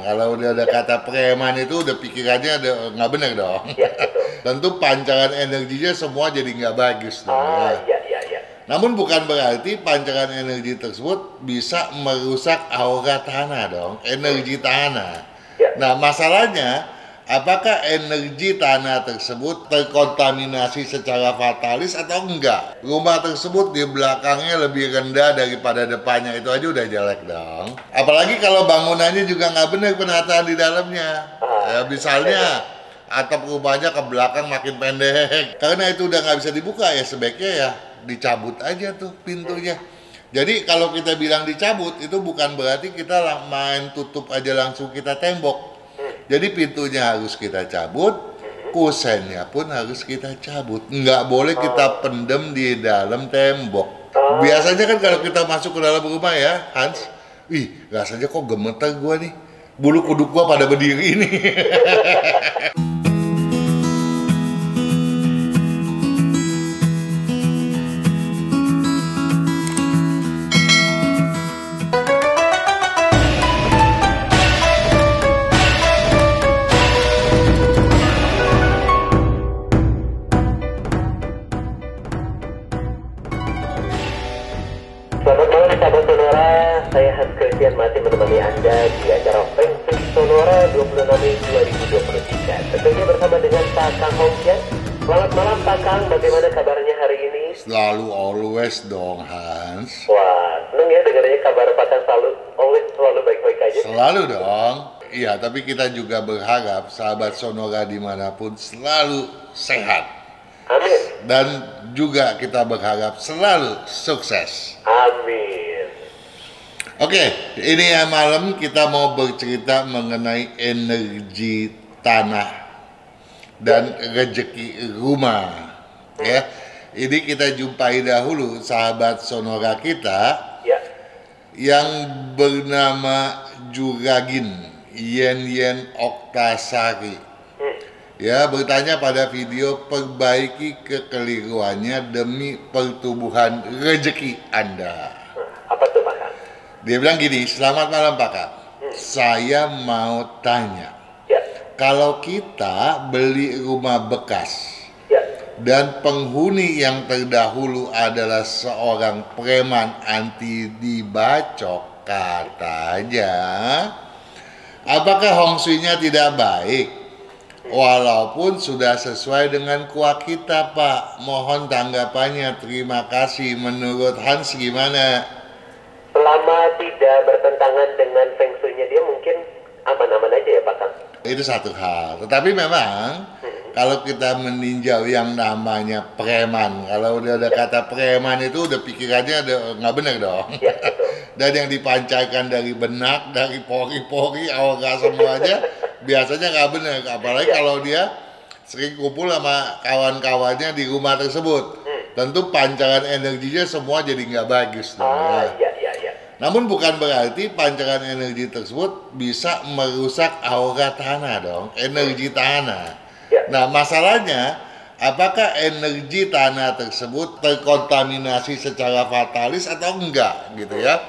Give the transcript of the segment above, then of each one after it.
Kalau udah ada kata preman itu udah pikirannya udah nggak benar dong. Ya, betul. Tentu pancaran energinya semua jadi nggak bagus dong. Iya, iya, iya. Namun bukan berarti pancaran energi tersebut bisa merusak aura tanah dong, energi tanah. Ya. Nah masalahnya, apakah energi tanah tersebut terkontaminasi secara fatalis atau enggak? Rumah tersebut di belakangnya lebih rendah daripada depannya, itu aja udah jelek dong. Apalagi kalau bangunannya juga nggak benar penataan di dalamnya. Ya, misalnya atap rumahnya ke belakang makin pendek, karena itu udah nggak bisa dibuka, ya sebaiknya ya dicabut aja tuh pintunya. Jadi kalau kita bilang dicabut itu bukan berarti kita main tutup aja langsung kita tembok. Jadi pintunya harus kita cabut, kusennya pun harus kita cabut. Nggak boleh kita pendem di dalam tembok. Biasanya kan kalau kita masuk ke dalam rumah ya, Hans, rasanya kok gemeter gua nih. Bulu kuduk gua pada berdiri nih. Selamat malam sahabat Sonora, saya Hans Christian masih menemani Anda di acara Feng Shui Sonora 26 Mei 2023. Tentunya bersama dengan Pak Kang Hongkian. Selamat malam Pak Kang, bagaimana kabarnya hari ini? Selalu always dong, Hans. Wah, seneng ya dengarnya kabar Pak Kang selalu baik-baik aja. Selalu dong. Iya, tapi kita juga berharap sahabat Sonora dimanapun selalu sehat. Amin. Dan juga kita berharap selalu sukses. Amin. Oke, ini ya malam kita mau bercerita mengenai energi tanah dan rezeki rumah. Ya, ini kita jumpai dahulu sahabat Sonora kita Ya. yang bernama Juragin Yen Oktasari. Ya, bertanya pada video perbaiki kekeliruannya demi pertumbuhan rezeki Anda. Apa tuh Pak Kang? Dia bilang gini, selamat malam Pak Kang. Saya mau tanya, Ya. kalau kita beli rumah bekas Ya. dan penghuni yang terdahulu adalah seorang preman anti dibacok katanya, apakah Hong Shui-nya tidak baik? Walaupun sudah sesuai dengan kuah kita, Pak. Mohon tanggapannya. Terima kasih. Menurut Hans gimana? Selama tidak bertentangan dengan Feng Shui-nya dia mungkin aman-aman aja ya Pak Kang? Itu satu hal. Tetapi memang kalau kita meninjau yang namanya preman, kalau udah ada kata preman itu udah pikirannya udah nggak benar dong. Ya, betul. Dan yang dipancarkan dari benak, dari pori-pori, aura semuanya biasanya nggak benar. Apalagi kalau dia sering kumpul sama kawan-kawannya di rumah tersebut. Tentu pancaran energinya semua jadi nggak bagus dong. Iya, iya, iya. Namun bukan berarti pancaran energi tersebut bisa merusak aura tanah dong, energi tanah. Ya. Nah masalahnya, apakah energi tanah tersebut terkontaminasi secara fatalis atau enggak gitu ya.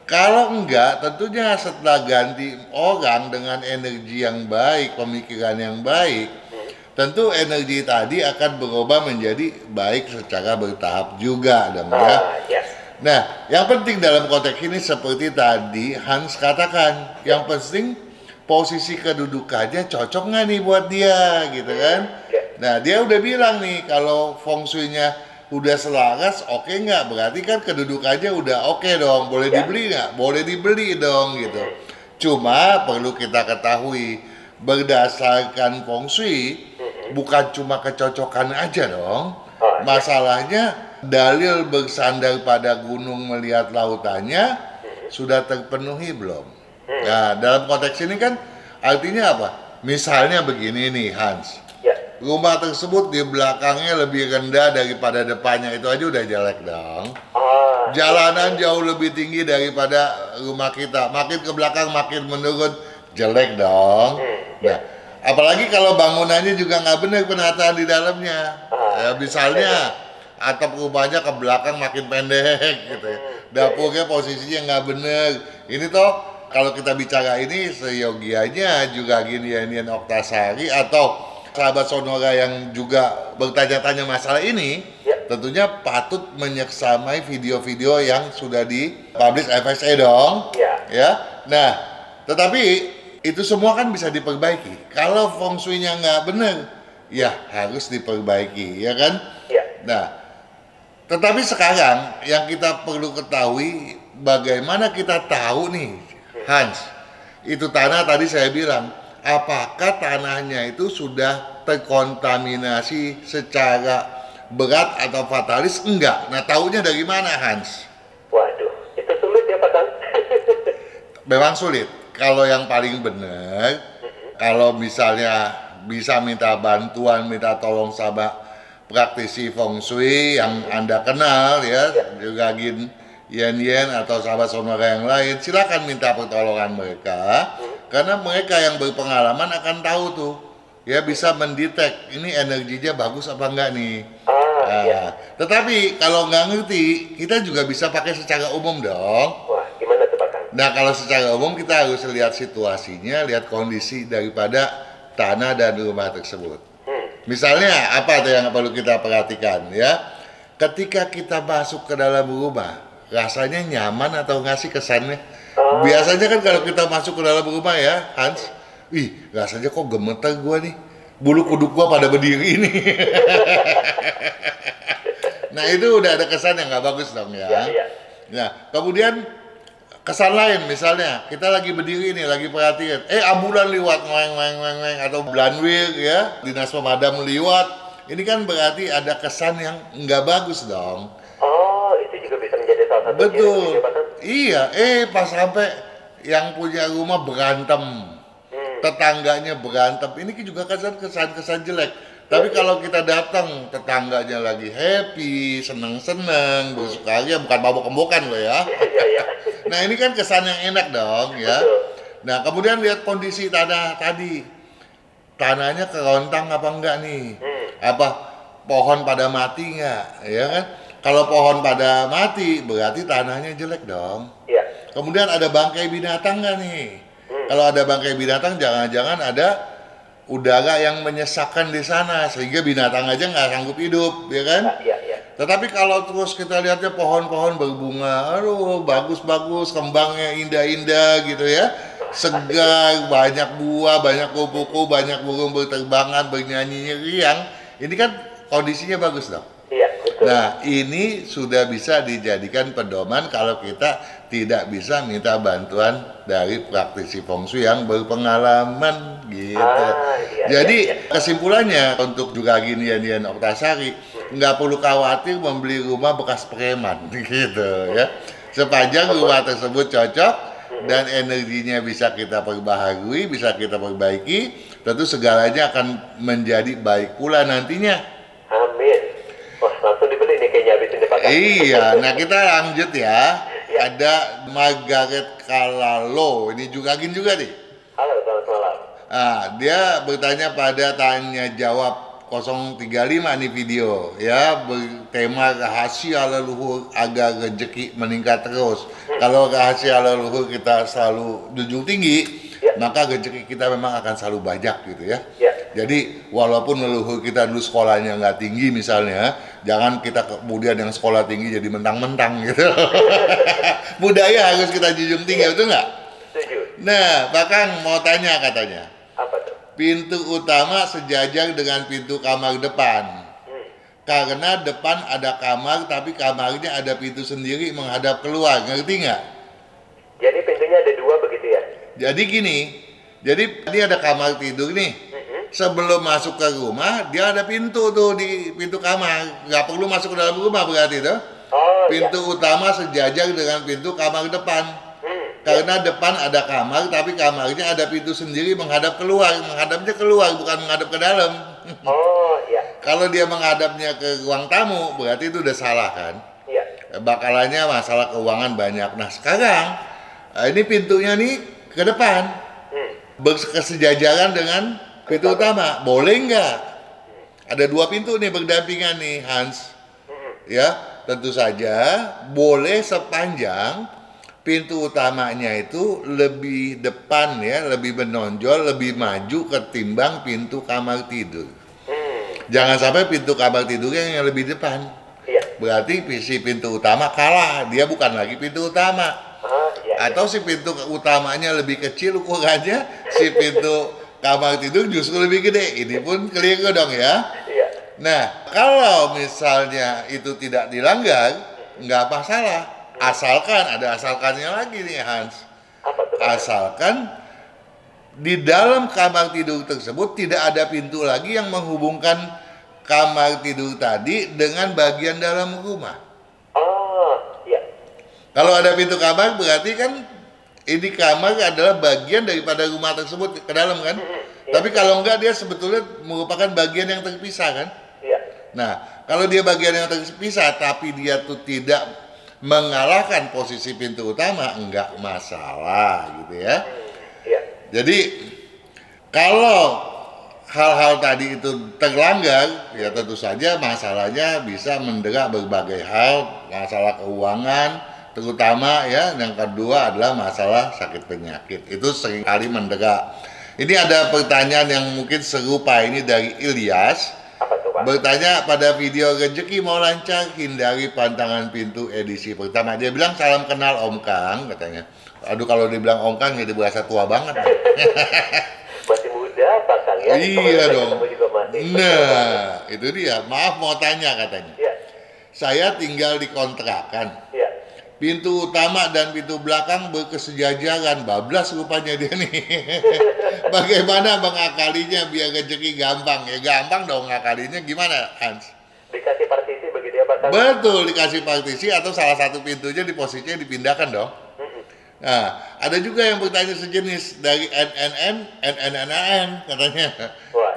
Kalau enggak, tentunya setelah ganti orang dengan energi yang baik, pemikiran yang baik, tentu energi tadi akan berubah menjadi baik secara bertahap juga dong ya. Ya. Nah, yang penting dalam konteks ini seperti tadi Hans katakan, yang penting posisi kedudukannya cocok nggak nih buat dia, gitu kan? Nah, dia udah bilang nih, kalau feng shui-nya udah selaras, oke nggak? Berarti kan kedudukannya udah oke dong, boleh dibeli nggak? Boleh dibeli dong, gitu. Cuma perlu kita ketahui, berdasarkan feng shui, bukan cuma kecocokan aja dong. Masalahnya, dalil bersandar pada gunung melihat lautannya sudah terpenuhi belum? Nah, dalam konteks ini kan artinya apa? Misalnya begini nih Hans, rumah tersebut di belakangnya lebih rendah daripada depannya, itu aja udah jelek dong. Jalanan jauh lebih tinggi daripada rumah kita, makin ke belakang makin menurun, jelek dong. Nah, apalagi kalau bangunannya juga nggak benar penataan di dalamnya. Ya, misalnya atap rumahnya ke belakang makin pendek gitu ya. Dapurnya posisinya nggak bener. Ini toh kalau kita bicara ini seyogianya juga Ginian Oktasari atau sahabat Sonora yang juga bertanya-tanya masalah ini, tentunya patut menyeksamai video-video yang sudah dipublish FSA dong. Ya. Nah, tetapi itu semua kan bisa diperbaiki. Kalau feng shui-nya nggak benar, ya harus diperbaiki, ya kan? Nah, tetapi sekarang yang kita perlu ketahui, bagaimana kita tahu nih, Hans, itu tanah tadi saya bilang, apakah tanahnya itu sudah terkontaminasi secara berat atau fatalis? Enggak. Nah, tahunya dari mana, Hans? Waduh, itu sulit ya Pak Kang? Memang sulit. Kalau yang paling benar, kalau misalnya bisa minta bantuan, minta tolong sama praktisi feng shui yang Anda kenal ya, juga Yen atau sahabat Sonora yang lain, silakan minta pertolongan mereka, karena mereka yang berpengalaman akan tahu tuh, ya bisa mendetek ini energinya bagus apa enggak nih. Tetapi kalau nggak ngerti, kita juga bisa pakai secara umum dong. Wah, gimana tuh Pak Kang? Nah, kalau secara umum kita harus lihat situasinya, lihat kondisi daripada tanah dan rumah tersebut. Misalnya apa tuh yang perlu kita perhatikan ya? Ketika kita masuk ke dalam rumah, rasanya nyaman atau ngasih kesannya? Biasanya kan kalau kita masuk ke dalam rumah ya, Hans, rasanya kok gemeter gua nih, bulu kuduk gua pada berdiri nih. Nah, itu udah ada kesan yang nggak bagus dong ya. Nah, kemudian kesan lain, misalnya kita lagi berdiri nih, lagi perhatian, ambulan lewat, ngeng, atau Blanwil ya, dinas pemadam lewat, ini kan berarti ada kesan yang nggak bagus dong. Oh, itu juga bisa menjadi salah satu. Betul. Iya, pas sampai yang punya rumah berantem, tetangganya berantem, ini juga kesan jelek. Tapi kalau kita datang, tetangganya lagi happy, seneng-seneng, bersukaria, bukan mabok-mobokan loh ya. Nah, ini kan kesan yang enak dong ya. Nah, kemudian lihat kondisi tanah tadi. Tanahnya kerontang apa enggak nih? Apa pohon pada mati enggak? Ya kan? Kalau pohon pada mati, berarti tanahnya jelek dong. Kemudian ada bangkai binatang enggak nih? Kalau ada bangkai binatang, jangan-jangan ada udara yang menyesakkan di sana sehingga binatang aja nggak sanggup hidup, ya kan? Tetapi kalau terus kita lihatnya pohon-pohon berbunga, aduh bagus-bagus, kembangnya indah-indah gitu ya, segar, banyak buah, banyak kupu-kupu, banyak burung berterbangan, bernyanyi riang, ini kan kondisinya bagus dong. Nah, ini sudah bisa dijadikan pedoman kalau kita tidak bisa minta bantuan dari praktisi feng shui yang berpengalaman gitu. Jadi kesimpulannya untuk juga Ginian Oktasari, nggak perlu khawatir membeli rumah bekas preman gitu ya. Sepanjang rumah tersebut cocok dan energinya bisa kita perbaharui, bisa kita perbaiki, tentu segalanya akan menjadi baik pula nantinya. Amin. Wah, langsung dibeli nih kayaknya habis ini Pak. Iya, nah kita lanjut ya. Ada Margaret Kalalo, ini juga nih. Halo, selamat malam. Dia bertanya pada tanya jawab 035 nih video ya, bertema rahasia leluhur agar rezeki meningkat terus. Kalau rahasia leluhur kita selalu junjung tinggi, maka rezeki kita memang akan selalu banyak gitu ya. Jadi walaupun leluhur kita dulu sekolahnya nggak tinggi misalnya, jangan kita kemudian yang sekolah tinggi jadi mentang-mentang gitu. Budaya harus kita junjung tinggi, betul nggak? Setuju. Nah, bahkan mau tanya katanya, apa tuh? Pintu utama sejajar dengan pintu kamar depan. Karena depan ada kamar, tapi kamarnya ada pintu sendiri menghadap keluar, ngerti nggak? Jadi pintunya ada dua begitu ya? Jadi gini, ini ada kamar tidur nih. Sebelum masuk ke rumah, dia ada pintu tuh di pintu kamar. Nggak perlu masuk ke dalam rumah berarti tuh. Pintu utama sejajar dengan pintu kamar depan. Karena depan ada kamar, tapi kamarnya ada pintu sendiri menghadap keluar. Menghadapnya keluar, bukan menghadap ke dalam. Kalau dia menghadapnya ke ruang tamu, berarti itu udah salah kan? Bakalannya masalah keuangan banyak. Nah sekarang, ini pintunya nih ke depan. Berkesejajaran dengan pintu utama, boleh nggak? Ada dua pintu nih berdampingan nih, Hans. Ya, tentu saja boleh sepanjang pintu utamanya itu lebih depan ya, lebih menonjol, lebih maju ketimbang pintu kamar tidur. Jangan sampai pintu kamar tidurnya yang lebih depan. Iya. Berarti si pintu utama kalah, dia bukan lagi pintu utama. Iya. Atau si pintu utamanya lebih kecil ukurannya, si pintu kamar tidur justru lebih gede. Ini pun keliru dong ya. Iya. Nah, kalau misalnya itu tidak dilanggar, nggak masalah. Asalkan, ada asalkannya lagi nih Hans. Apa tuh? Asalkan di dalam kamar tidur tersebut tidak ada pintu lagi yang menghubungkan kamar tidur tadi dengan bagian dalam rumah. Oh, iya. Kalau ada pintu kamar berarti kan ini kamar adalah bagian daripada rumah tersebut ke dalam kan? Iya. Tapi kalau enggak dia sebetulnya merupakan bagian yang terpisah kan? Iya. Nah, kalau dia bagian yang terpisah tapi dia tuh tidak mengalahkan posisi pintu utama, enggak masalah gitu ya. Iya. Jadi kalau hal-hal tadi itu terlanggar, ya tentu saja masalahnya bisa mendera berbagai hal, masalah keuangan, terutama ya, yang kedua adalah masalah sakit penyakit. Itu seringkali mendera. Ini ada pertanyaan yang mungkin serupa ini dari Ilyas. Apa tuh, Pak? Bertanya pada video rezeki mau lancar, hindari pantangan pintu edisi pertama. Dia bilang salam kenal Om Kang katanya. Aduh kalau dibilang Om Kang jadi berasa tua banget. Masih muda Pak Kang ya? Iya dong. Juga masih. Nah itu dia. Maaf mau tanya katanya. Iya. Saya tinggal di kontrakan. Iya. Pintu utama dan pintu belakang berkesejajaran, bablas rupanya dia nih. Bagaimana mengakalinya biar rezeki gampang? Ya gampang dong ngakalinya, gimana Hans? Dikasih partisi begitu ya Pak Kang? Betul, dikasih partisi atau salah satu pintunya di posisinya dipindahkan dong. Nah, ada juga yang bertanya sejenis dari NNN katanya. Wah,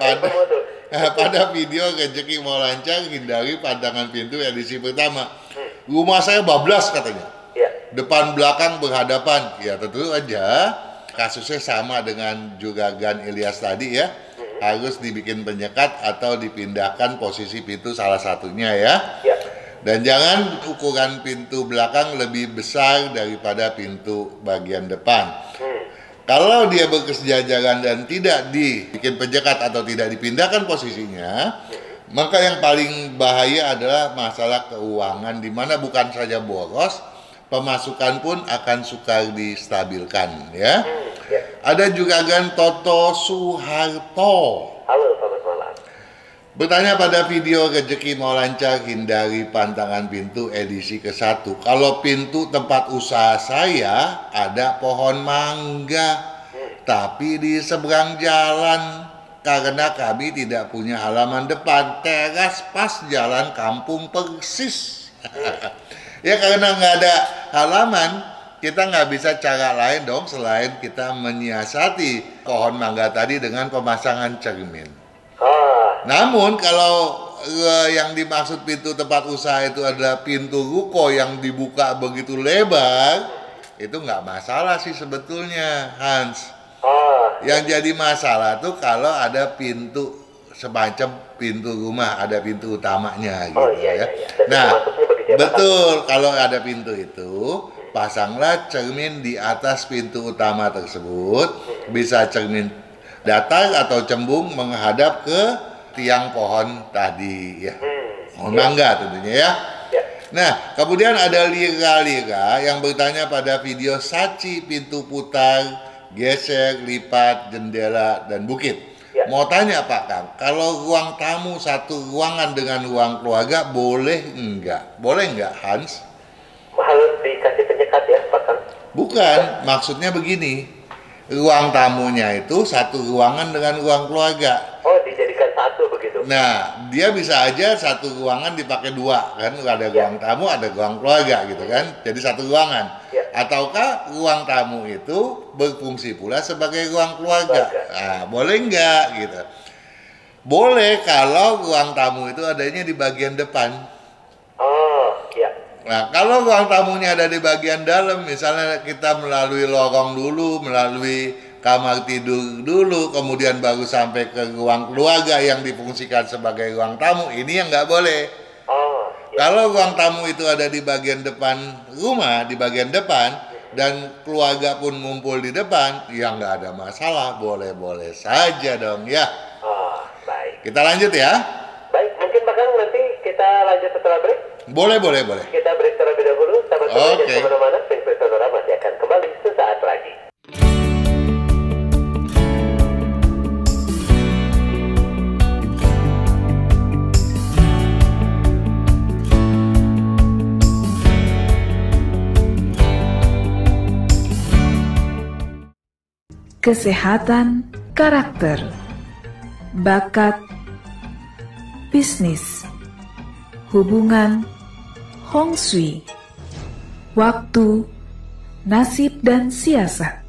pada video rezeki mau lancar, hindari pandangan pintu edisi pertama. Rumah saya bablas katanya. Iya. Depan belakang berhadapan. Ya tentu aja kasusnya sama dengan Juragan Ilyas tadi ya. Harus dibikin penyekat atau dipindahkan posisi pintu salah satunya ya. Iya. Dan jangan ukuran pintu belakang lebih besar daripada pintu bagian depan. Kalau dia berkesejajaran dan tidak dibikin penyekat atau tidak dipindahkan posisinya, maka yang paling bahaya adalah masalah keuangan, di mana bukan saja boros, pemasukan pun akan sukar distabilkan ya. Ada Juragan Toto Suharto. Halo, selamat malam. Bertanya pada video rezeki mau lancar, hindari pantangan pintu edisi ke-1. Kalau pintu tempat usaha saya ada pohon mangga, tapi di seberang jalan karena kami tidak punya halaman depan, teras pas jalan kampung persis. Ya karena nggak ada halaman, kita nggak bisa cara lain dong selain kita menyiasati pohon mangga tadi dengan pemasangan cermin. Namun kalau yang dimaksud pintu tempat usaha itu adalah pintu ruko yang dibuka begitu lebar, itu nggak masalah sih sebetulnya Hans. Yang jadi masalah tuh kalau ada pintu semacam pintu rumah, ada pintu utamanya gitu ya. Nah, betul, kalau ada pintu itu pasanglah cermin di atas pintu utama tersebut, bisa cermin datar atau cembung menghadap ke tiang pohon tadi ya. Pohon mangga tentunya ya. Nah, kemudian ada Lira-Lira yang bertanya pada video saci pintu putar, geser, lipat, jendela, dan bukit. Mau tanya Pak Kang, kalau ruang tamu satu ruangan dengan ruang keluarga boleh enggak? Boleh enggak Hans? Harus dikasih penyekat ya Pak Kang? Bukan, maksudnya begini. Ruang tamunya itu satu ruangan dengan ruang keluarga. Oh, dijadikan satu begitu? Nah, dia bisa aja satu ruangan dipakai dua, kan? Ada ruang tamu, ada ruang keluarga gitu kan? Jadi satu ruangan. Ataukah ruang tamu itu berfungsi pula sebagai ruang keluarga? Nah, boleh nggak gitu? Boleh kalau ruang tamu itu adanya di bagian depan. Oh, iya. Nah, kalau ruang tamunya ada di bagian dalam, misalnya kita melalui lorong dulu, melalui kamar tidur dulu, kemudian baru sampai ke ruang keluarga yang difungsikan sebagai ruang tamu, ini yang nggak boleh. Kalau ruang tamu itu ada di bagian depan rumah, di bagian depan, dan keluarga pun ngumpul di depan, ya nggak ada masalah, boleh-boleh saja dong ya. Oh, baik. Kita lanjut ya. Baik, mungkin Pak Kang nanti kita lanjut setelah break. Boleh. Kita break terlebih dahulu. Sahabat-sahabat Oke. jangan kemana-mana. Pengpeng Sonora masih akan kembali sesaat lagi. Kesehatan, karakter, bakat, bisnis, hubungan, Hong Shui, waktu, nasib, dan siasat.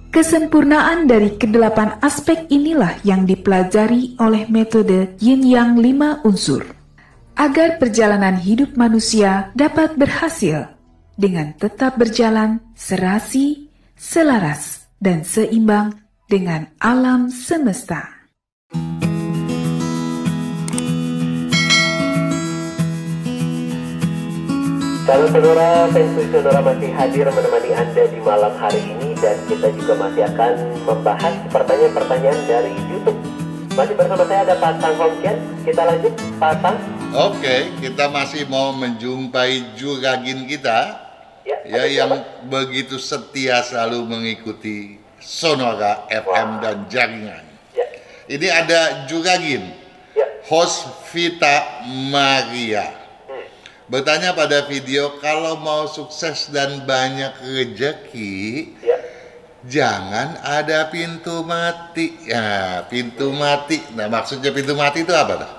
Kesempurnaan dari kedelapan aspek inilah yang dipelajari oleh metode Yin Yang 5 unsur, agar perjalanan hidup manusia dapat berhasil dengan tetap berjalan serasi, selaras, dan seimbang dengan alam semesta. Salam Sonora, Pengpeng Sonora masih hadir menemani Anda di malam hari ini, dan kita juga masih akan membahas pertanyaan-pertanyaan dari YouTube. Masih bersama saya ada Pak Kang Hong Kian. Kita lanjut, Pak Kang. Oke, kita masih mau menjumpai juragin kita. Ya, yang begitu setia selalu mengikuti Sonora FM dan jaringan. Ya. Ini ada juragin, Hosvita Maria. Bertanya pada video, kalau mau sukses dan banyak rezeki, jangan ada pintu mati. Ya, pintu mati. Nah, maksudnya pintu mati itu apa tuh?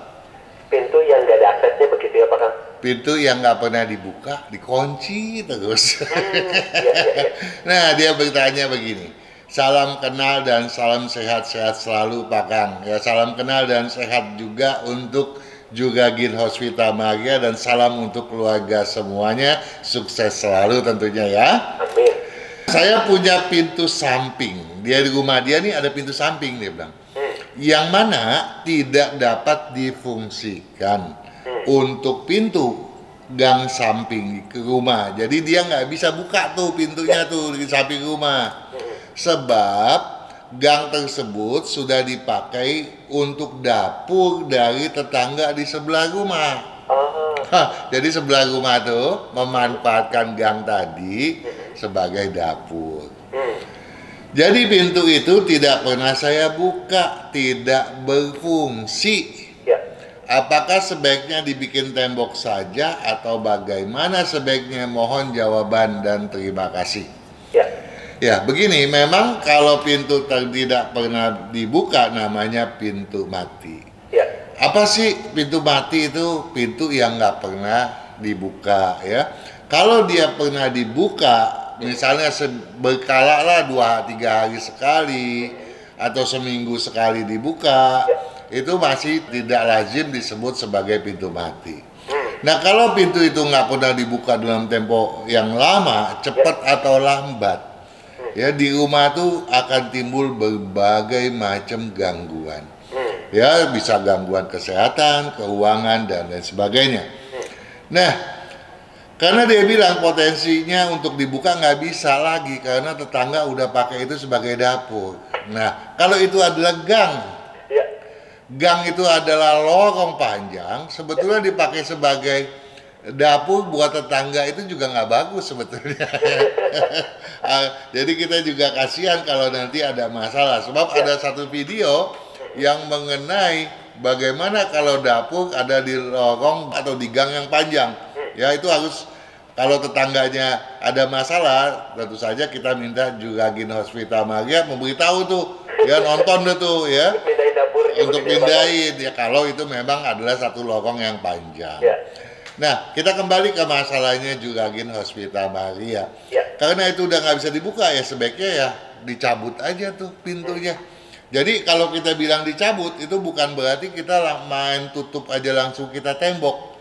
Pintu yang nggak ada aksesnya begitu ya Pak Kang? Pintu yang nggak pernah dibuka, dikunci terus. Nah, dia bertanya begini. Salam kenal dan salam sehat-sehat selalu Pak Kang. Ya, salam kenal dan sehat juga untuk Juragin Hosvita Maria, dan salam untuk keluarga semuanya. Sukses selalu tentunya ya. Amin. Saya punya pintu samping. Dia di rumah dia nih ada pintu samping, dia bilang. Yang mana tidak dapat difungsikan untuk pintu gang samping ke rumah. Jadi dia nggak bisa buka tuh pintunya tuh di samping rumah. Sebab gang tersebut sudah dipakai untuk dapur dari tetangga di sebelah rumah. Jadi sebelah rumah tuh memanfaatkan gang tadi sebagai dapur. Jadi pintu itu tidak pernah saya buka, tidak berfungsi. Apakah sebaiknya dibikin tembok saja atau bagaimana sebaiknya? Mohon jawaban dan terima kasih. Ya, begini, memang kalau pintu tidak pernah dibuka namanya pintu mati. Apa sih pintu mati itu? Pintu yang nggak pernah dibuka ya. Kalau dia pernah dibuka, misalnya berkala lah 2-3 hari sekali atau seminggu sekali dibuka, itu masih tidak lazim disebut sebagai pintu mati. Nah, kalau pintu itu nggak pernah dibuka dalam tempo yang lama, cepat atau lambat, ya di rumah tuh akan timbul berbagai macam gangguan. Ya, bisa gangguan kesehatan, keuangan, dan lain sebagainya. Nah, karena dia bilang potensinya untuk dibuka nggak bisa lagi karena tetangga udah pakai itu sebagai dapur. Nah, kalau itu adalah gang itu adalah lorong panjang, sebetulnya dipakai sebagai dapur buat tetangga itu juga nggak bagus sebetulnya. Jadi kita juga kasihan kalau nanti ada masalah. Sebab ada satu video yang mengenai bagaimana kalau dapur ada di lorong atau di gang yang panjang. Ya, itu harus, kalau tetangganya ada masalah, tentu saja kita minta Juragin Hosvita Maria memberitahu tuh, ya nonton tuh ya, untuk pindahin ya kalau itu memang adalah satu lorong yang panjang. Nah, kita kembali ke masalahnya Juragin Hosvita Maria. Karena itu udah nggak bisa dibuka, ya sebaiknya ya dicabut aja tuh pintunya. Jadi kalau kita bilang dicabut, itu bukan berarti kita main tutup aja langsung kita tembok.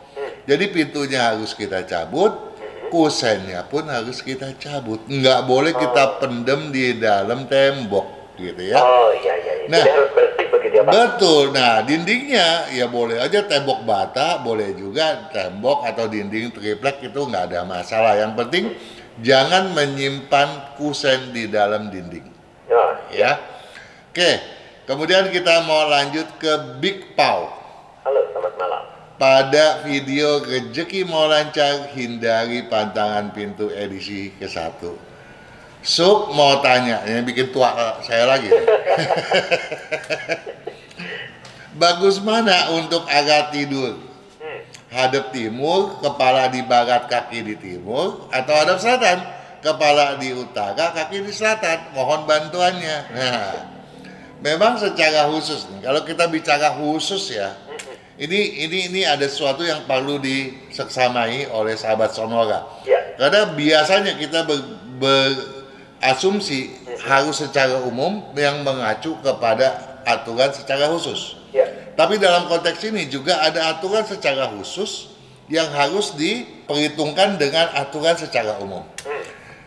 Jadi pintunya harus kita cabut, kusennya pun harus kita cabut. Nggak boleh kita pendem di dalam tembok, gitu ya. Nah, harus bersih begitu ya, Pak? Betul. Nah, dindingnya ya boleh aja tembok bata, boleh juga tembok atau dinding triplek, itu nggak ada masalah. Yang penting jangan menyimpan kusen di dalam dinding. Oh, Ya. Oke, kemudian kita mau lanjut ke Big Pau. halo, selamat malam. Pada video Rezeki Mau Lancar, hindari pantangan pintu edisi ke-1. Suk mau tanya, yang bikin tua saya lagi. Bagus mana untuk agak tidur? Hadap timur, kepala di barat, kaki di timur, atau hadap selatan, kepala di utara, kaki di selatan. Mohon bantuannya. Nah, memang secara khusus nih, kalau kita bicara khusus ya, ini ada sesuatu yang perlu diseksamai oleh sahabat Sonora. Ya. Karena biasanya kita berasumsi harus secara umum yang mengacu kepada aturan secara khusus. Ya. Tapi dalam konteks ini juga ada aturan secara khusus yang harus diperhitungkan dengan aturan secara umum.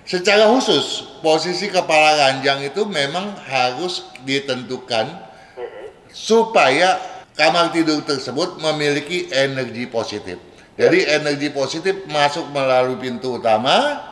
Secara khusus, posisi kepala ranjang itu memang harus ditentukan supaya kamar tidur tersebut memiliki energi positif. Jadi energi positif masuk melalui pintu utama,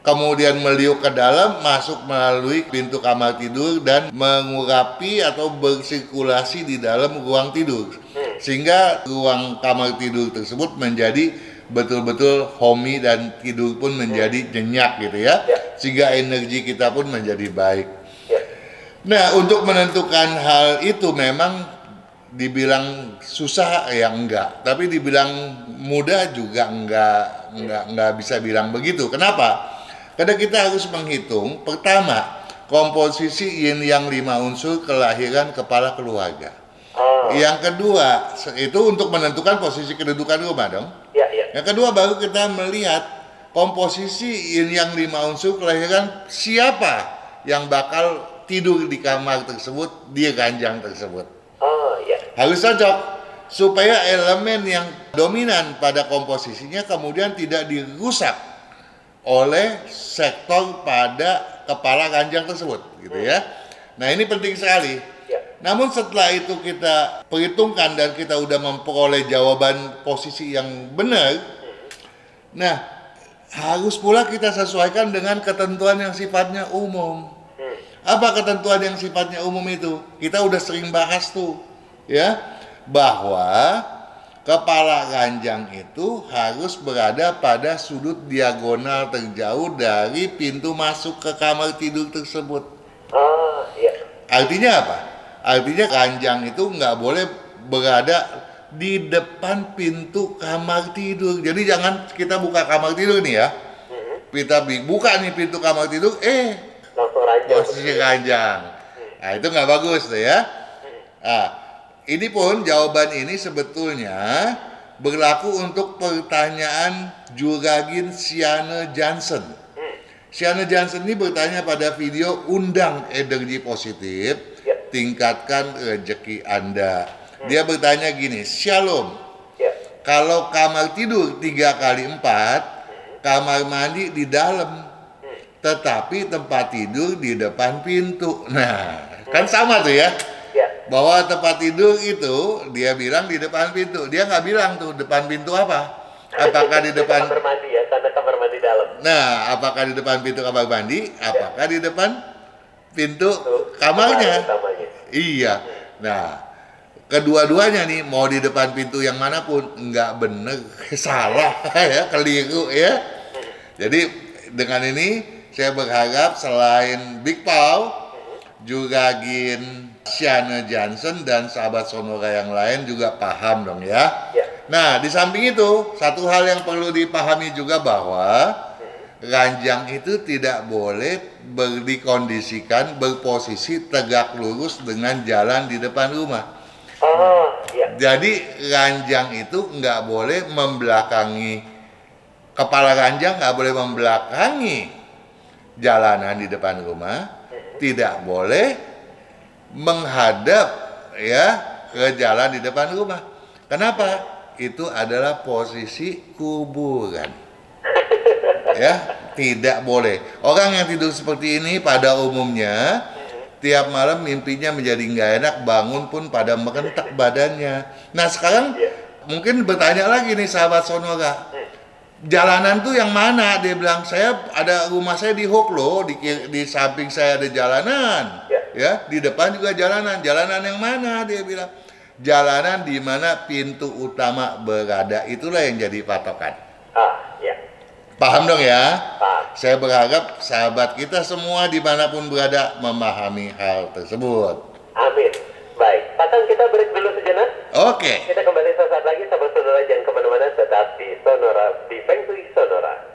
kemudian meliuk ke dalam, masuk melalui pintu kamar tidur dan mengurapi atau bersirkulasi di dalam ruang tidur. Sehingga ruang kamar tidur tersebut menjadi betul-betul homey dan tidur pun menjadi nyenyak gitu ya. Sehingga energi kita pun menjadi baik. Nah, untuk menentukan hal itu memang dibilang susah ya enggak, tapi dibilang mudah juga enggak bisa bilang begitu. Kenapa? Karena kita harus menghitung pertama komposisi yin yang 5 unsur kelahiran kepala keluarga. Yang kedua itu untuk menentukan posisi kedudukan rumah dong. Yang kedua baru kita melihat komposisi yin yang 5 unsur kelahiran siapa yang bakal tidur di kamar tersebut, di ranjang tersebut. Harus cocok supaya elemen yang dominan pada komposisinya kemudian tidak dirusak oleh sektor pada kepala ranjang tersebut, gitu ya. Nah, ini penting sekali. Namun setelah itu kita perhitungkan dan kita udah memperoleh jawaban posisi yang benar, nah harus pula kita sesuaikan dengan ketentuan yang sifatnya umum. Apa ketentuan yang sifatnya umum itu? Kita udah sering bahas tuh, ya, bahwa kepala ranjang itu harus berada pada sudut diagonal terjauh dari pintu masuk ke kamar tidur tersebut. Artinya apa? Artinya ranjang itu nggak boleh berada di depan pintu kamar tidur. Jadi jangan kita buka kamar tidur nih ya. Kita buka nih pintu kamar tidur, Langsung ranjang. posisi ranjang. Nah, itu nggak bagus tuh ya. Nah, ini pun jawaban ini sebetulnya berlaku untuk pertanyaan Juragin Siane Johnson. Siane Johnson ini bertanya pada video undang energi positif, tingkatkan rezeki Anda. Dia bertanya gini, Shalom, kalau kamar tidur 3x4, kamar mandi di dalam, tetapi tempat tidur di depan pintu. Nah, kan sama tuh ya. Bahwa tempat tidur itu dia bilang di depan pintu. Dia nggak bilang tuh depan pintu apa. Apakah di depan kamar mandi ya, karena kamar mandi dalam. Nah, apakah di depan pintu kamar mandi? Apakah di depan pintu kamarnya? Iya. Nah, kedua-duanya nih mau di depan pintu yang manapun nggak bener, salah ya, keliru ya. Jadi dengan ini saya berharap selain Big Pau, Juragin Siane Johnson dan sahabat Sonora yang lain juga paham dong ya. Nah, di samping itu satu hal yang perlu dipahami juga bahwa ranjang itu tidak boleh dikondisikan berposisi tegak lurus dengan jalan di depan rumah. Jadi ranjang itu nggak boleh membelakangi, kepala ranjang nggak boleh membelakangi jalanan di depan rumah, tidak boleh menghadap ya ke jalan di depan rumah. Kenapa? Itu adalah posisi kuburan. Ya, tidak boleh. Orang yang tidur seperti ini pada umumnya tiap malam mimpinya menjadi nggak enak, bangun pun pada merentak badannya. Nah, sekarang mungkin bertanya lagi nih sahabat Sonora, jalanan tuh yang mana? Dia bilang, rumah saya di Hook loh, di samping saya ada jalanan. Ya, di depan juga jalanan. Jalanan yang mana? Dia bilang, jalanan di mana pintu utama berada, itulah yang jadi patokan. Ya. Paham dong ya? Paham. Saya berharap sahabat kita semua dimanapun berada memahami hal tersebut. Amin. Baik, Pak Kang, kita break dulu sejenak. Oke. Kita kembali sesaat lagi, sahabat Sonora, jangan kemana-mana, tetap di Sonora, di Feng Shui Sonora.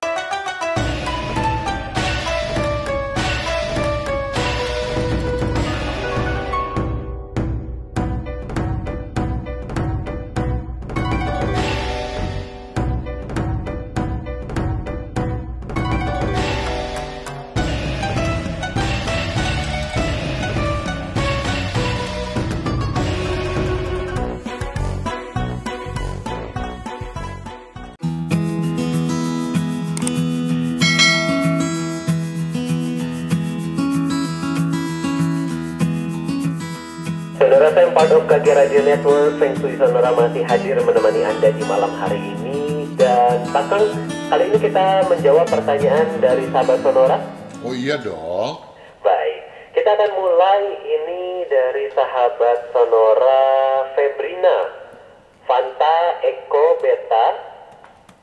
Saudara, saya part of KG Radio Network, Feng Shui Sonora masih hadir menemani Anda di malam hari ini. Dan Pak Kang, kali ini kita menjawab pertanyaan dari sahabat Sonora. Oh iya dong. Baik, kita akan mulai ini dari sahabat Sonora Febrina. Fanta Eko Beta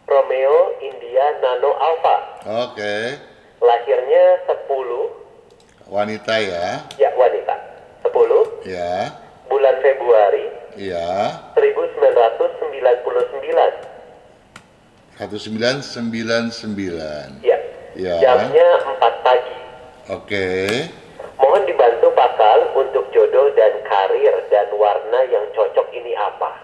Romeo India Nano Alpha. Oke. Lahirnya 10. Wanita ya? Ya, wanita. 10. Ya. Bulan Februari. Ya. 1999. 1999. Ya. Ya. Jamnya 4 pagi. Oke. Mohon dibantu Pak Kang untuk jodoh dan karir dan warna yang cocok ini apa?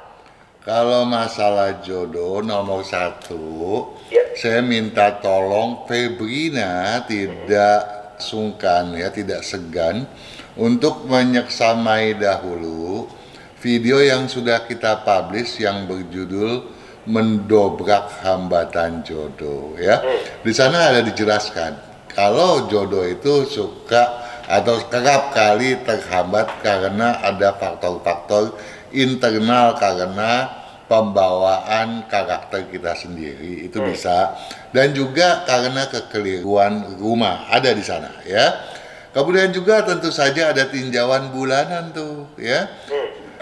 Kalau masalah jodoh nomor 1, Ya. saya minta tolong Febrina tidak sungkan ya, tidak segan untuk menyeksamai dahulu video yang sudah kita publish yang berjudul Mendobrak Hambatan Jodoh ya. Di sana ada dijelaskan kalau jodoh itu suka atau kerap kali terhambat karena ada faktor-faktor internal, karena pembawaan karakter kita sendiri itu bisa, dan juga karena kekeliruan rumah ada di sana ya. Kemudian juga tentu saja ada tinjauan bulanan tuh ya.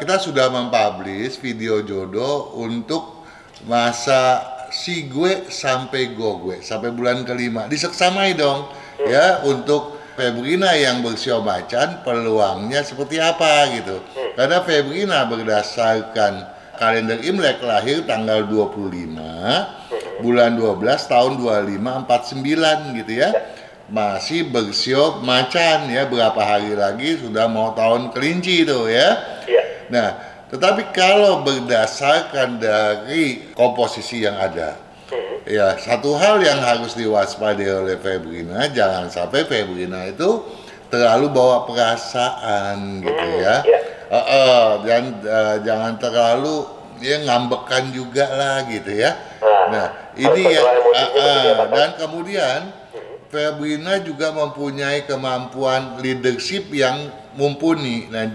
Kita sudah mempublish video jodoh untuk masa si gue sampai go gue sampai bulan kelima, diseksamai dong ya untuk Febrina yang bersio macan peluangnya seperti apa gitu. Karena Febrina berdasarkan kalender Imlek lahir tanggal 25 bulan 12 tahun 2549 gitu ya. Masih bersio macan ya, berapa hari lagi sudah mau tahun kelinci itu ya. Nah, tetapi kalau berdasarkan dari komposisi yang ada, ya satu hal yang harus diwaspadai oleh Febrina, jangan sampai Febrina itu terlalu bawa perasaan gitu ya. Dan jangan terlalu ya ngambekan juga lah gitu ya. Nah ini ya, dan kemudian Febrina juga mempunyai kemampuan leadership yang mumpuni. Nah,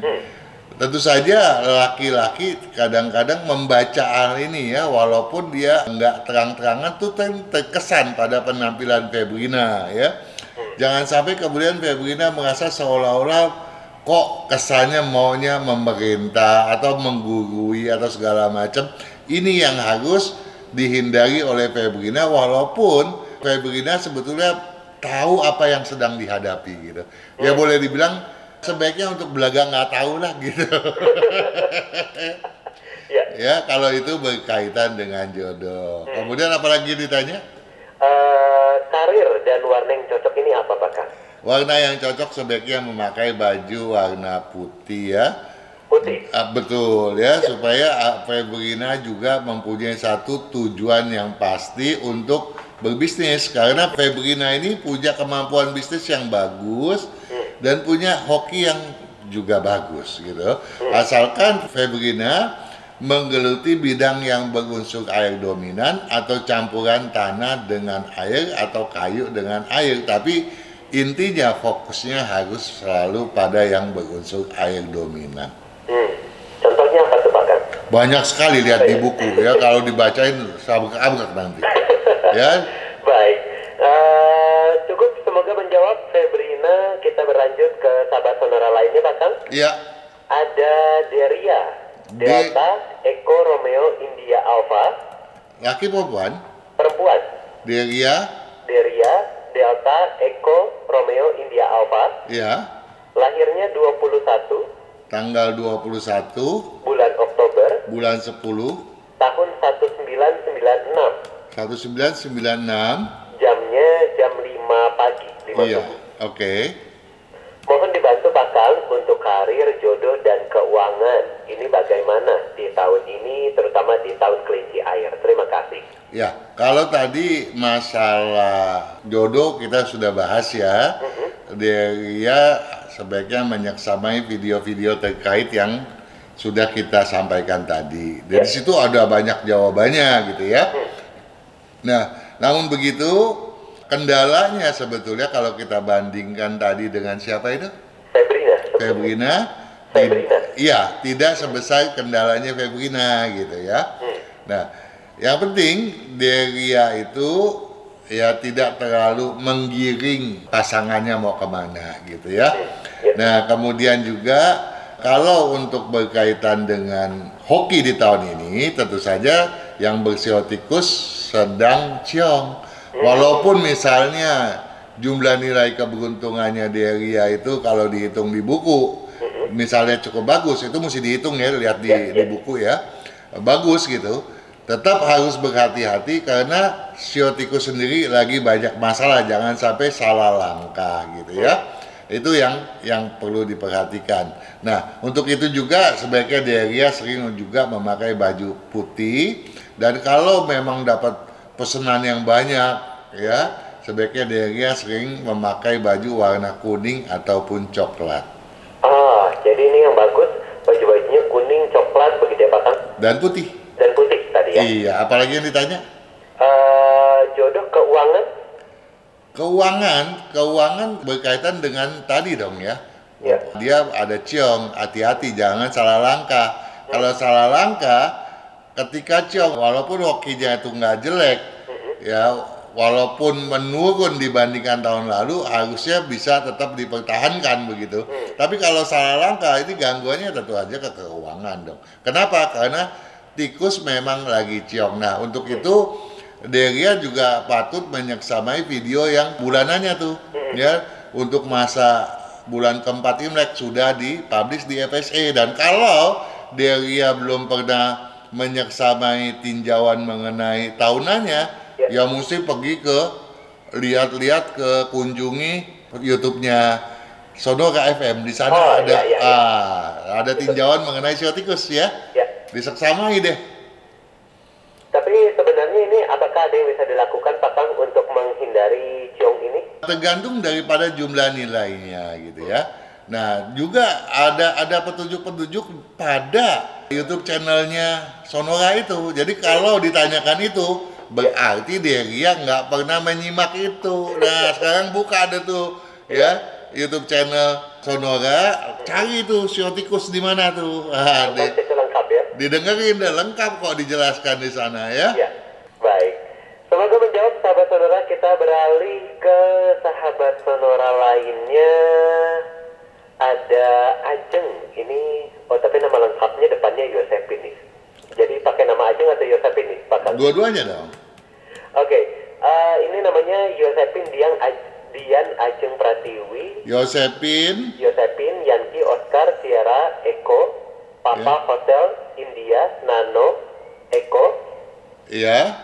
tentu saja laki-laki kadang-kadang membaca hal ini ya, walaupun dia nggak terang-terangan tuh terkesan pada penampilan Febrina ya. Jangan sampai kemudian Febrina merasa seolah-olah kok kesannya maunya memerintah atau menggurui atau segala macam. Ini yang harus dihindari oleh Febrina, walaupun Febrina sebetulnya tahu apa yang sedang dihadapi gitu. Ya boleh dibilang sebaiknya untuk belaga nggak tahu lah gitu. Ya kalau itu berkaitan dengan jodoh. Kemudian apalagi ditanya? Karir dan warna yang cocok ini apa Pak Kang? Warna yang cocok sebaiknya memakai baju warna putih ya. Putih? Betul ya, supaya Febrina juga mempunyai satu tujuan yang pasti untuk berbisnis. Karena Febrina ini punya kemampuan bisnis yang bagus dan punya hoki yang juga bagus gitu. Asalkan Febrina menggeluti bidang yang berunsur air dominan atau campuran tanah dengan air atau kayu dengan air, tapi intinya fokusnya harus selalu pada yang berunsur air dominan. Contohnya apa tuh Pak Kang? Banyak sekali, lihat di buku ya, kalau dibacain sabuk-abuk nanti. Ya. Baik. Cukup semoga menjawab Febrina. Kita berlanjut ke sahabat sonora lainnya, Pak Kang. Iya. Ada Deria, Delta, Eko, Romeo, India, Alpha. Laki perempuan? Perempuan. Deria, Delta, Eko, Romeo, India, Alpha. ya. Lahirnya 21. Tanggal 21 bulan Oktober. bulan 10 tahun 1996. 1996. Jamnya jam 5 pagi, 5 Iya, subuh. oke. Mohon dibantu Pak Kang untuk karir, jodoh, dan keuangan. Ini bagaimana di tahun ini, terutama di tahun kelinci air. Terima kasih. Ya, kalau tadi masalah jodoh kita sudah bahas ya. Dia sebaiknya menyeksamai video-video terkait yang sudah kita sampaikan tadi. Dari situ ada banyak jawabannya gitu ya. Nah, namun begitu kendalanya sebetulnya kalau kita bandingkan tadi dengan siapa itu? Febrina. Iya, tidak sebesar kendalanya Febrina gitu ya. Nah, yang penting Deria itu ya tidak terlalu menggiring pasangannya mau kemana gitu ya. Nah, kemudian juga kalau untuk berkaitan dengan hoki di tahun ini, tentu saja yang bersiotikus sedang ciong. Walaupun misalnya jumlah nilai keberuntungannya Deria itu kalau dihitung di buku, misalnya cukup bagus, itu mesti dihitung ya, lihat di buku ya, bagus gitu. Tetap harus berhati-hati karena siotikus sendiri lagi banyak masalah, jangan sampai salah langkah gitu ya. Itu yang perlu diperhatikan. Nah, untuk itu juga sebaiknya Deria sering juga memakai baju putih, dan kalau memang dapat pesanan yang banyak ya, sebaiknya Deria sering memakai baju warna kuning ataupun coklat. Jadi ini yang bagus, baju-bajunya kuning, coklat begitu ya Pak Kang? Dan putih. Dan putih tadi ya? Iya, apalagi yang ditanya? Jodoh, keuangan? Keuangan berkaitan dengan tadi dong ya. Dia ada ciong, hati-hati jangan salah langkah. Kalau salah langkah, ketika ciong, walaupun hokinya itu nggak jelek, ya walaupun menurun dibandingkan tahun lalu, harusnya bisa tetap dipertahankan begitu. Tapi kalau salah langkah, ini gangguannya tentu aja ke keuangan dong. Kenapa? Karena tikus memang lagi ciong. Nah, untuk itu Deria juga patut menyeksamai video yang bulanannya tuh, ya, untuk masa bulan keempat Imlek sudah dipublish di FSA. Dan kalau Deria belum pernah menyeksamai tinjauan mengenai tahunannya, ya mesti pergi ke lihat-lihat, ke kunjungi YouTube-nya Sonora FM. Di sana ada tinjauan mengenai siotikus ya. Diseksamai deh. Tapi sebenarnya ini apakah ada yang bisa dilakukan Pak Kang untuk menghindari ciong ini? Tergantung daripada jumlah nilainya gitu ya. Nah, juga ada petunjuk-petunjuk pada YouTube channelnya Sonora itu. Jadi kalau ditanyakan itu, berarti Deria nggak pernah menyimak itu. Nah, sekarang buka ada tuh ya YouTube channel Sonora, cari tuh siotikus di mana tuh. Itu lengkap ya? Didengerin deh, lengkap kok dijelaskan di sana ya. Ya, baik. Semoga menjawab sahabat Sonora. Kita beralih ke sahabat Sonora lainnya. Ada Ajeng. Ini, tapi nama lengkapnya depannya Yosepin nih. Jadi pakai nama Ajeng atau Yosepin nih, Pak Kang? Dua-duanya dong. Oke, ini namanya Yosepin Dian Ajeng Pratiwi. Yosepin, Yankee, Oscar, Sierra, Eko, Papa, Hotel, India, Nano, Eko. iya.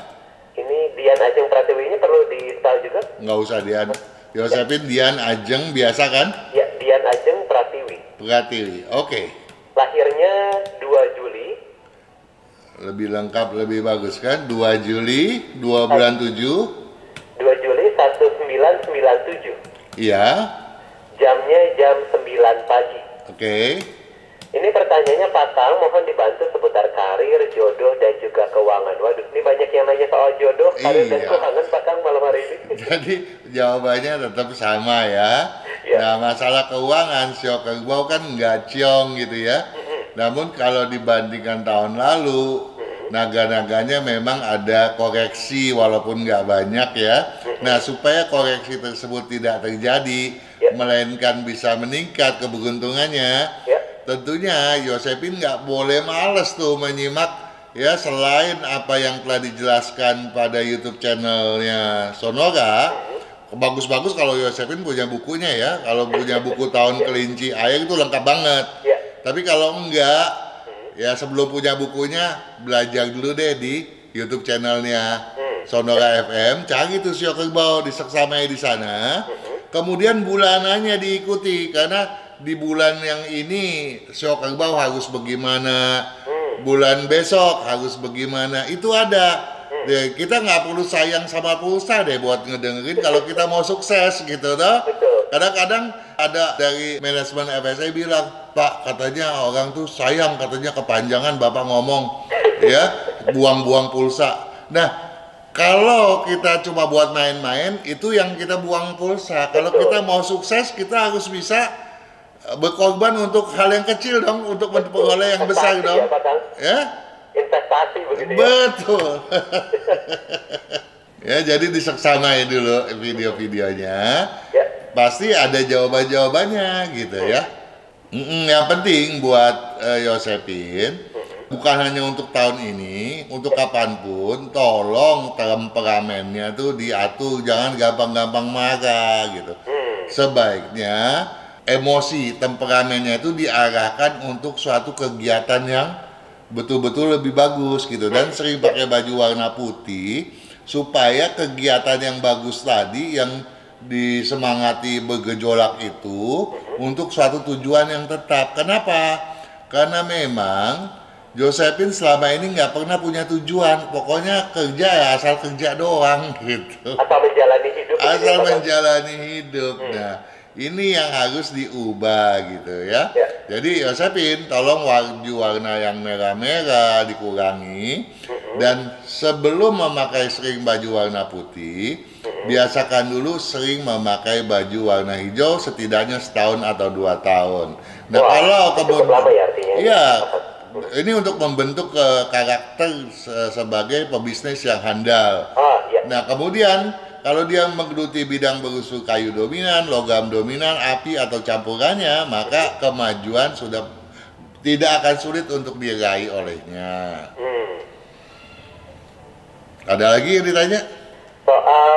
Ini Dian Ajeng Pratiwi ini perlu di-install juga? Nggak usah Dian. Yosepin Dian Ajeng biasa kan? Ya, Dian Ajeng Pratiwi. Oke. Lahirnya 2 Juli. Lebih lengkap, lebih bagus kan? 2 Juli, 2 bulan 7. 2 Juli 1997. Iya. Jamnya jam 9 pagi. Oke. Ini pertanyaannya Pak Kang, mohon dibantu seputar karir, jodoh, dan juga keuangan. Waduh, ini banyak yang nanya soal jodoh, karir, dan keuangan Pak Kang malam hari ini. Jadi jawabannya tetap sama ya. Nah, masalah keuangan, sio kerbau kan nggak ciong gitu ya. Namun kalau dibandingkan tahun lalu, naga-naganya memang ada koreksi walaupun nggak banyak ya. Nah, supaya koreksi tersebut tidak terjadi, melainkan bisa meningkat keberuntungannya, tentunya Yosepin nggak boleh males tuh menyimak ya, selain apa yang telah dijelaskan pada YouTube channelnya Sonora. Bagus-bagus kalau Yosepin punya bukunya ya. Kalau punya buku Tahun Kelinci Air itu lengkap banget. Tapi kalau enggak, ya sebelum punya bukunya, belajar dulu deh di YouTube channelnya Sonora FM. Cari tuh Sio Kerbau, diseksamai di sana. Kemudian bulanannya diikuti, karena di bulan yang ini Sio Kerbau harus bagaimana, bulan besok harus bagaimana, itu ada. Ya, kita nggak perlu sayang sama pulsa deh buat ngedengerin kalau kita mau sukses gitu toh. Kadang-kadang ada dari manajemen FSA bilang, Pak, katanya orang tuh sayang, katanya kepanjangan Bapak ngomong ya, buang-buang pulsa. Nah, kalau kita cuma buat main-main, itu yang kita buang pulsa. Kalau kita mau sukses, kita harus bisa berkorban untuk hal yang kecil dong, untuk memperoleh yang besar dong. Ya? Investasi begitu ya? Betul. Ya, jadi diseksamai dulu video-videonya. Pasti ada jawaban-jawabannya gitu ya. Yang penting buat Yosepin, bukan hanya untuk tahun ini, untuk kapanpun, tolong temperamennya tuh diatur, jangan gampang-gampang marah gitu. Sebaiknya emosi temperamennya itu diarahkan untuk suatu kegiatan yang betul-betul lebih bagus gitu, dan sering pakai baju warna putih supaya kegiatan yang bagus tadi yang disemangati bergejolak itu untuk suatu tujuan yang tetap. Kenapa? Karena memang Yosepin selama ini nggak pernah punya tujuan, pokoknya kerja ya, asal kerja doang gitu. Asal menjalani hidup. Asal menjalani hidup. Nah, ini yang harus diubah gitu ya. Jadi Yosepin, tolong baju warna yang merah-merah dikurangi, dan sebelum memakai sering baju warna putih, biasakan dulu sering memakai baju warna hijau setidaknya setahun atau 2 tahun. Nah, kalau kemudian ya, ini untuk membentuk karakter sebagai pebisnis yang handal. Nah, kemudian kalau dia menggeluti bidang berunsur kayu dominan, logam dominan, api atau campurannya, maka kemajuan sudah tidak akan sulit untuk diraih olehnya. Ada lagi yang ditanya? Soal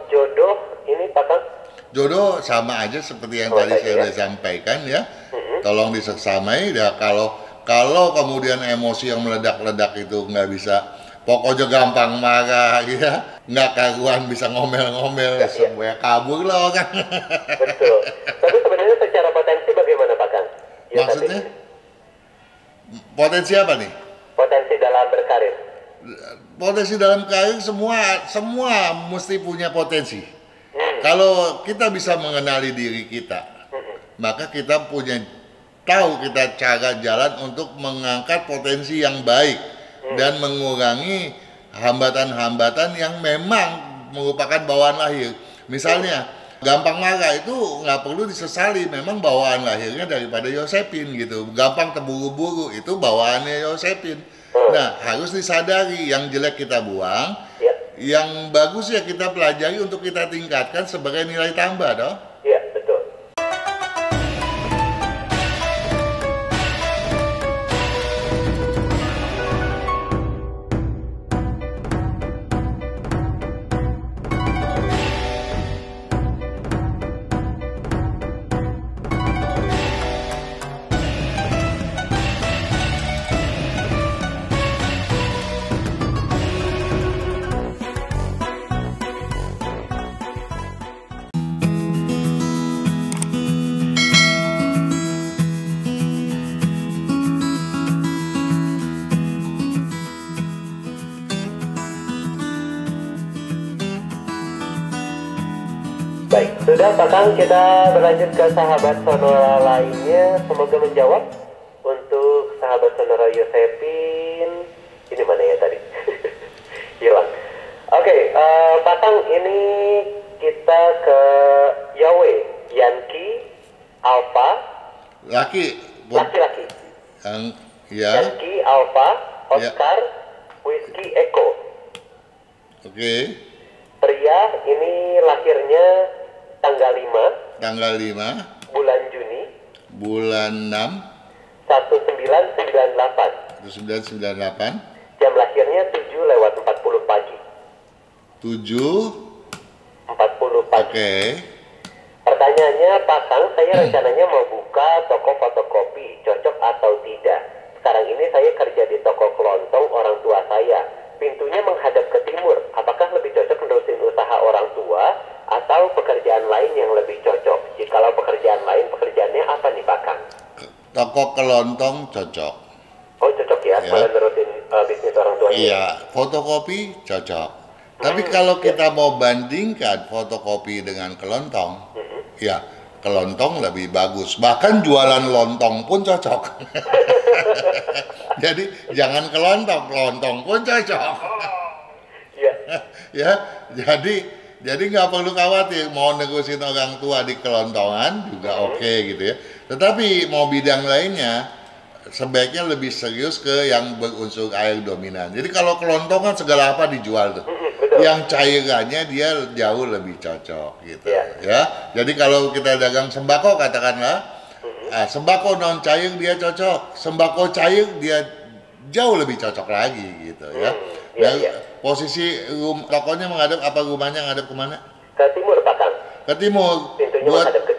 jodoh ini Pak Kang? Jodoh sama aja seperti yang tadi saya sudah sampaikan ya. Tolong diseksamai ya. Kalau kemudian emosi yang meledak-ledak itu nggak bisa, pokoknya gampang marah ya, nggak karuan bisa ngomel-ngomel, semuanya kabur lah orang. Betul. Tapi sebenarnya secara potensi bagaimana Pak Kang? Ya, maksudnya? Potensi apa nih? Potensi dalam berkarir. Potensi dalam karir semua mesti punya potensi. Kalau kita bisa mengenali diri kita, maka kita tahu kita cara jalan untuk mengangkat potensi yang baik dan mengurangi hambatan-hambatan yang memang merupakan bawaan lahir. Misalnya, gampang marah itu nggak perlu disesali, memang bawaan lahirnya daripada Yosepin gitu. Gampang terburu-buru itu bawaannya Yosepin. Nah, harus disadari yang jelek kita buang, yang bagus ya kita pelajari untuk kita tingkatkan sebagai nilai tambah, toh. Iya, betul. Baik, sudah Pak Kang, kita berlanjut ke sahabat Sonora lainnya. Semoga menjawab. Untuk sahabat Sonora Yosepin, ini mana ya tadi? Hilang. Oke, Pak Kang, ini kita ke Yawe, Yankee, Alpha. Laki-laki. Laki-laki. Ya. Yankee, Alpha, Oscar, Whiskey Echo. Oke. Pria ini lahirnya tanggal 5 Tanggal 5 bulan Juni bulan 6 1998. 1998. Jam lahirnya 7:40 pagi. 7:40 pagi. Oke. Pertanyaannya, Pak Kang, saya rencananya mau buka toko fotokopi, cocok atau tidak? Sekarang ini saya kerja di toko kelontong orang tua saya. Pintunya menghadap ke timur. Apakah lebih cocok menerusin usaha orang tua atau pekerjaan lain yang lebih cocok? Jikalau pekerjaan lain, pekerjaannya apa nih Pak Kang? Toko kelontong cocok. Oh cocok ya, malah nerusin bisnis orang tuanya. Iya, fotokopi cocok. Tapi kalau kita mau bandingkan fotokopi dengan kelontong, ya kelontong lebih bagus. Bahkan jualan lontong pun cocok. Jadi jangan kelontong, kelontong pun cocok. Iya. Ya, jadi nggak perlu khawatir mau nerusin orang tua di kelontongan juga oke gitu ya. Tetapi mau bidang lainnya sebaiknya lebih serius ke yang berunsur air dominan. Jadi kalau kelontongan segala apa dijual tuh. Yang cairannya dia jauh lebih cocok gitu ya. Jadi kalau kita dagang sembako katakanlah, sembako non cair dia cocok, sembako cair dia jauh lebih cocok lagi gitu ya. Dan posisi tokonya menghadap apa, rumahnya menghadap kemana? Ke timur Pak Kang. Ke timur.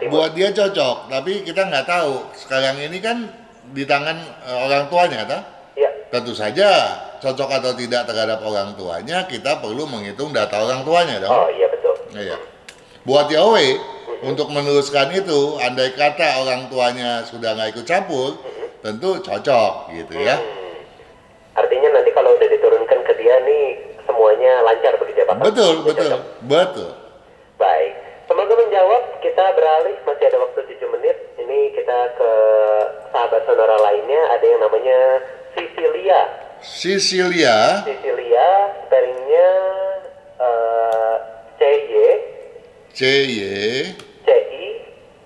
Buat dia cocok, tapi kita nggak tahu sekarang ini kan di tangan orang tuanya kan? Iya. Tentu saja cocok atau tidak terhadap orang tuanya kita perlu menghitung data orang tuanya dong. Oh iya betul. Iya. Buat Yahweh untuk meneruskan itu, andai kata orang tuanya sudah nggak ikut campur, tentu cocok gitu ya. Artinya nanti kalau udah diturunkan ke dia nih semuanya lancar begitu ya Pak? Betul. Baik. Semoga menjawab. Kita beralih, masih ada waktu 7 menit. Ini kita ke sahabat sonora lainnya, ada yang namanya Sisilia. Sisilia, spellingnya CY,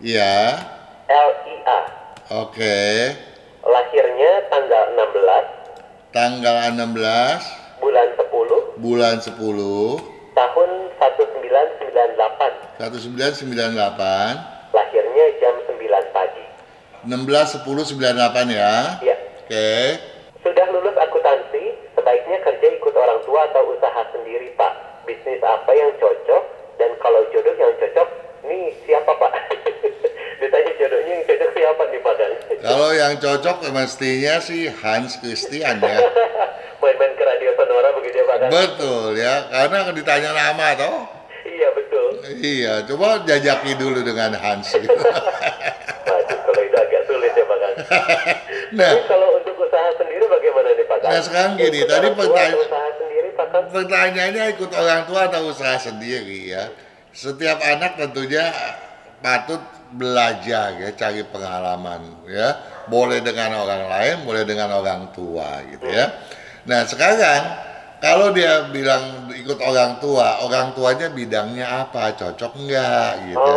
ya, LIA. oke. Lahirnya tanggal 16 bulan 10 tahun 1998. 1998. Lahirnya jam 9 pagi. 16/10/98 ya. Iya. Oke. Sudah lulus akuntansi, sebaiknya kerja ikut orang tua atau usaha sendiri Pak. Bisnis apa yang cocok, dan kalau jodoh yang cocok, nih siapa Pak? Ditanya jodohnya yang cocok siapa nih Pak Dan? Kalau yang cocok mestinya sih Hans Christian ya. Main-main ke radio sonora begitu ya Pak Dan? Betul ya, karena ditanya nama toh. Iya betul. Iya, coba jajaki dulu dengan Hans gitu. Waduh, kalau itu agak sulit ya Pak Dan. Nah, tapi kalau untuk usaha sendiri bagaimana nih Pak Dan? Nah sekarang gini, ikut tadi usaha sendiri Pak Dan? pertanyaannya ikut orang tua atau usaha sendiri ya. Setiap anak tentunya patut belajar ya, cari pengalaman ya. Boleh dengan orang lain, boleh dengan orang tua gitu ya. Nah sekarang kalau dia bilang ikut orang tuanya bidangnya apa, cocok enggak gitu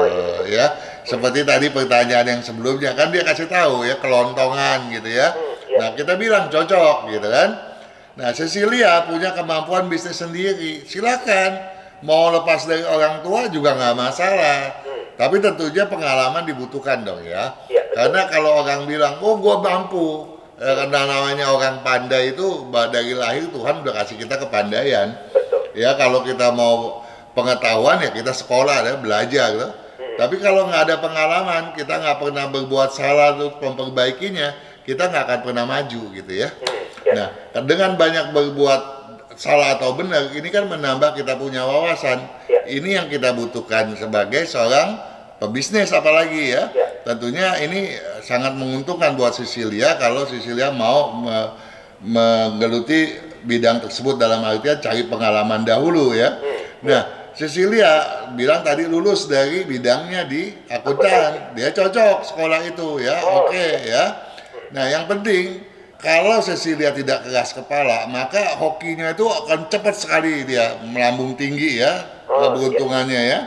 ya. Seperti tadi pertanyaan yang sebelumnya kan dia kasih tahu ya, kelontongan gitu ya. Nah kita bilang cocok gitu kan. Nah Cecilia punya kemampuan bisnis sendiri, silakan. Mau lepas dari orang tua juga nggak masalah. Tapi tentunya pengalaman dibutuhkan dong ya. Karena kalau orang bilang, oh gua mampu, karena namanya orang pandai itu dari lahir Tuhan udah kasih kita kepandaian. Ya kalau kita mau pengetahuan ya kita sekolah ya, belajar gitu. Tapi kalau nggak ada pengalaman, kita nggak pernah berbuat salah untuk memperbaikinya, kita nggak akan pernah maju gitu ya. Nah dengan banyak berbuat salah atau benar, ini kan menambah kita punya wawasan. Ini yang kita butuhkan sebagai seorang pebisnis apalagi ya. Tentunya ini sangat menguntungkan buat Cecilia kalau Cecilia mau menggeluti bidang tersebut, dalam artian cari pengalaman dahulu ya. Nah Cecilia bilang tadi lulus dari bidangnya di akuntan, dia cocok sekolah itu ya. Oke ya. Nah yang penting kalau Cecilia tidak keras kepala, maka hokinya itu akan cepat sekali dia melambung tinggi ya, keberuntungannya ya.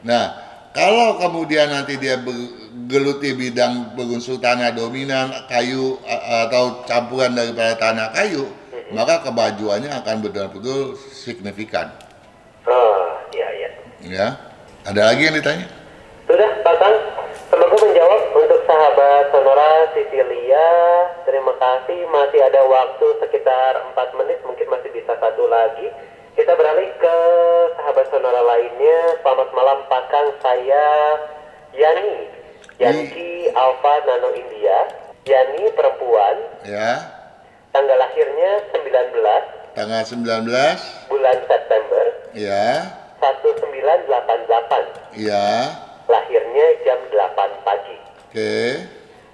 Nah, kalau kemudian nanti dia bergeluti bidang berunsur tanah dominan, kayu atau campuran daripada tanah kayu, maka kebajuannya akan betul-betul signifikan. Oh, iya, iya. Ya, ada lagi yang ditanya? Sudah, Pak Kang. Semoga menjawab untuk sahabat Sonora Sicilia. Terima kasih. Masih ada waktu sekitar 4 menit, mungkin masih bisa satu lagi. Kita beralih ke sahabat Sonora lainnya. Selamat malam Pak Kang, saya Yani. Yankee Alpha Nano India. Yani perempuan. Ya. Tanggal lahirnya 19. Tanggal 19. Bulan September. Ya. 1988. Ya. Lahirnya jam 8 pagi. Oke.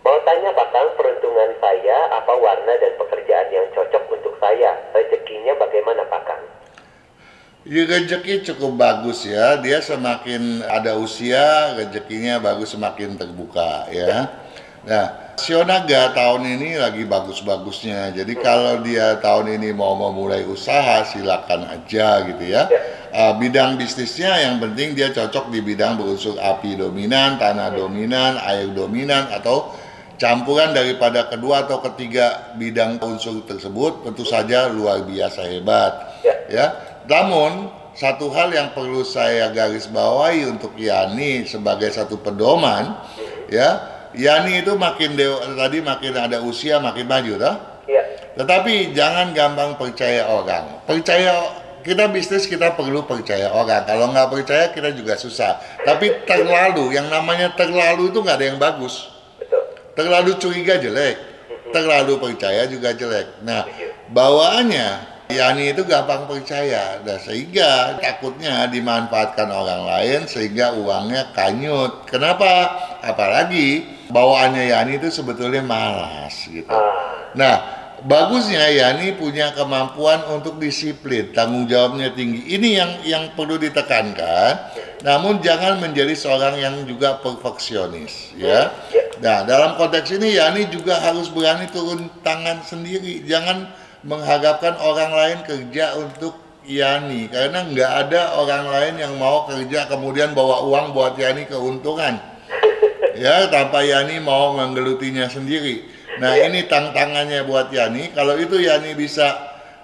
Mau tanya Pak Kang, peruntungan saya, apa warna dan pekerjaan yang cocok untuk saya? Rezekinya bagaimana Pak Kang? Ya, rezeki cukup bagus ya. Dia semakin ada usia, rezekinya bagus, semakin terbuka ya. Nah, Sio Naga tahun ini lagi bagus-bagusnya. Jadi kalau dia tahun ini mau memulai usaha, silakan aja gitu ya. Bidang bisnisnya yang penting dia cocok di bidang berunsur api dominan, tanah dominan, air dominan, atau campuran daripada kedua atau ketiga bidang unsur tersebut. Tentu saja luar biasa hebat ya. Namun satu hal yang perlu saya garis bawahi untuk Yani sebagai satu pedoman ya, Yani itu makin makin ada usia makin maju toh. Tetapi jangan gampang percaya orang. Kita bisnis, kita perlu percaya orang. Kalau nggak percaya kita juga susah. Tapi terlalu, yang namanya terlalu itu nggak ada yang bagus. Terlalu curiga jelek, terlalu percaya juga jelek. Nah, bawaannya Yani itu gampang percaya, dan sehingga takutnya dimanfaatkan orang lain sehingga uangnya kanyut. Kenapa? Apalagi bawaannya Yani itu sebetulnya malas gitu. Nah, bagusnya Yani punya kemampuan untuk disiplin, tanggung jawabnya tinggi. Ini yang perlu ditekankan. Namun jangan menjadi seorang yang juga perfeksionis, ya. Nah, dalam konteks ini Yani juga harus berani turun tangan sendiri. Jangan mengharapkan orang lain kerja untuk Yani, karena nggak ada orang lain yang mau kerja kemudian bawa uang buat Yani keuntungan. Ya, tanpa Yani mau menggelutinya sendiri. Nah, ini tantangannya buat Yani. Kalau itu Yani bisa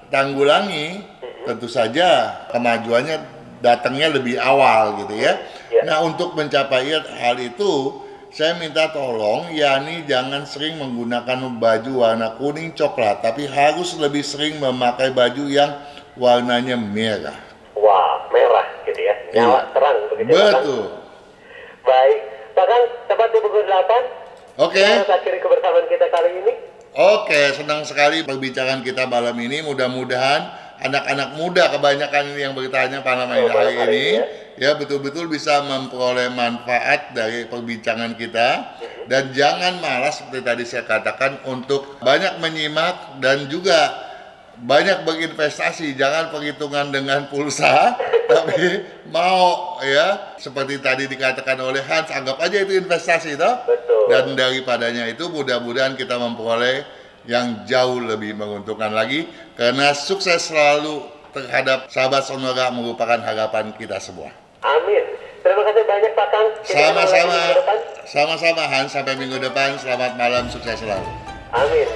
tanggulangi, tentu saja kemajuannya datangnya lebih awal gitu ya. Nah, untuk mencapai hal itu, saya minta tolong Yani jangan sering menggunakan baju warna kuning coklat, tapi harus lebih sering memakai baju yang warnanya merah. Wah, merah gitu ya. Nyala terang begitu. Betul. Baik. Pak Kang, tepat di pukul 8. Oke. Kita akhiri kebersamaan kita kali ini. Oke, senang sekali perbincangan kita malam ini. Mudah-mudahan anak-anak muda kebanyakan ini yang bertanya pada malam hari ini ya betul-betul bisa memperoleh manfaat dari perbincangan kita, dan jangan malas seperti tadi saya katakan untuk banyak menyimak dan juga banyak berinvestasi. Jangan perhitungan dengan pulsa tapi mau ya seperti tadi dikatakan oleh Hans, anggap aja itu investasi toh. Betul. Dan daripadanya itu mudah-mudahan kita memperoleh yang jauh lebih menguntungkan lagi, karena sukses selalu terhadap sahabat Sonora merupakan harapan kita semua. Amin. Terima kasih banyak Pak Kang. Sama-sama Hans, sampai minggu depan. Selamat malam, sukses selalu. Amin.